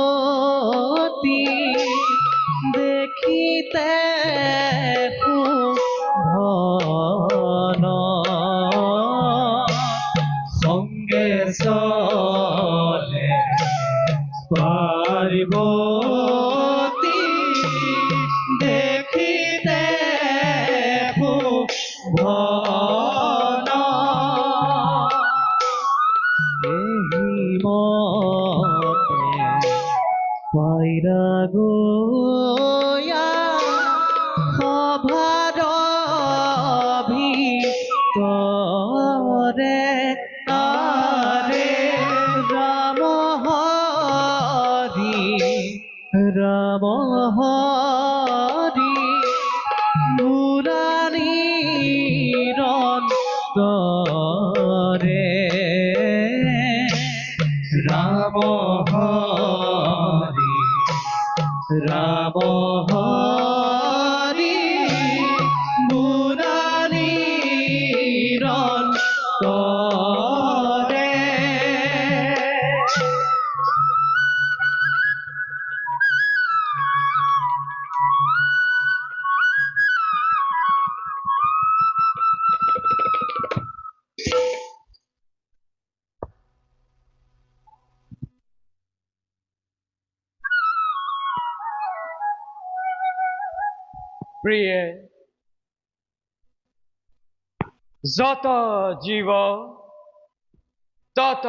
পার্বতী দেখিতে ভুবন সঙ্গে সনে পার্বতী দেখিতে ভুবন পাইরা গোয়া সভার ভিতরে আরে রাম হরি রাম হরি মুরারির অন্তরে রাম হরি রাম হরি মুরারির অন্তরে প্রিয় যত জীব তত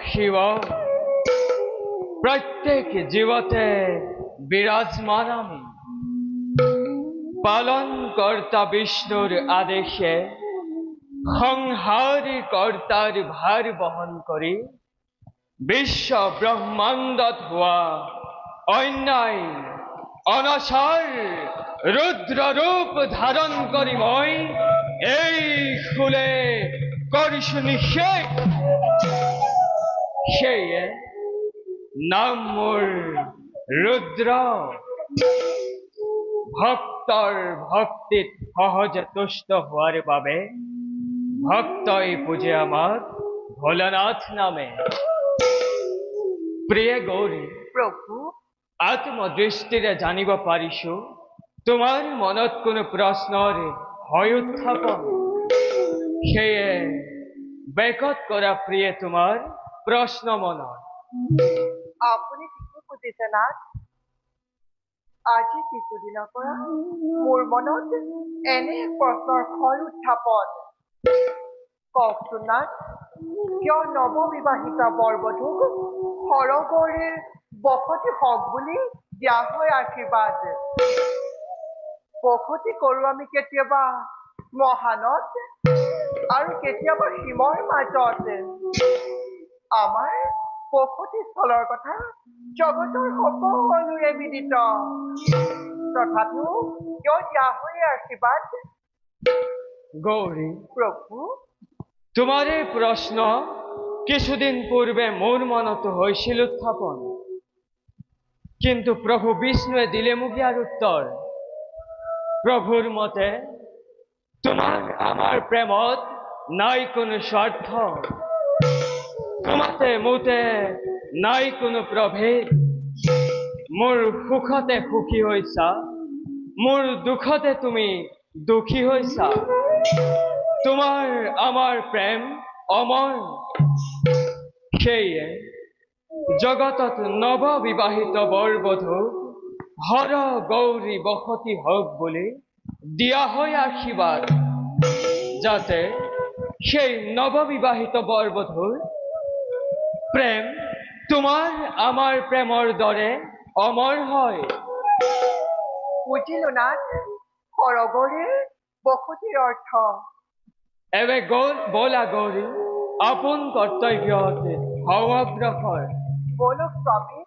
শিব প্রত্যেক জীবতে বিরাজমান আমি পালন কর্তা বিষ্ণুর আদেশে সংহারী কর্তার ভার বহন করি বিশ্ব ব্রহ্মাণ্ড হওয়া অন্যায় অনসার রুদ্র রূপ ধারণ করি মই এই কুলে করিস নিষেধ সেই নাম মোর রুদ্র ভক্তর ভক্তিত সহজে তুষ্ট হওয়ার বাবে ভক্তই পূজে আমার ভোলানাথ নামে প্রিয় গৌরী প্রভু আত্মদৃষ্টিরে জানিব পারিছো তোমার মনত কোনো প্রশ্নর হয় উত্থাপন সেয়ে বেকত করা প্রিয় তোমার প্রশ্ন মনত আপুনি ঠিকে বুজিছে নাথ আজি কিছুদিনৰ পৰা মোৰ মনত এনে এক প্ৰশ্নৰ হয় উত্থাপন কওকচোন নাথ কিয় নৱবিবাহিতা বৰবধূক সৰগৌৰীৰ বসতি হওক বুলি দিয়া হয় আশীৰ্বাদ বসতি কৰোঁ আমি কেতিয়াবা মহানত আৰু কেতিয়াবা সীমৰ মাজত আমাৰ বসতি স্থলৰ কথা জগতৰ সকলোৰে বিদিত তথাপিও কিয় দিয়া হয় আশীৰ্বাদ গৌরী প্রভু তোমার এই প্রশ্ন কিছুদিন পূর্বে মোর মনত হয়েছিল উত্থাপন কিন্তু প্রভু বিষ্ণুয়ে দিলে মুখে আর উত্তর প্রভুর মতে তোমার আমার প্রেমত নাই কোনো স্বার্থ তোমাতে মোতে নাই কোনো প্রভেদ মোর সুখতে সুখী হইছা মোর দুখতে তুমি দুখী হইছা তোমার আমার প্রেম অমর সেয়ে জগতত নববিবাহিত বৰবধূ হৰ গৌৰী বসতি হওক বুলি দিয়া হয় আশীর্বাদ যাতে সেই নববিবাহিত বৰবধূৰ প্ৰেম তোমাৰ আমাৰ প্ৰেমৰ দৰে অমৰ হয়। বুজিলো নাথ, সৰগৰে বসতিৰ অৰ্থ। এবে বলা গৌৰী আপোন কৰ্তব্যত হওঁ অগ্ৰসৰ। বলো স্বামী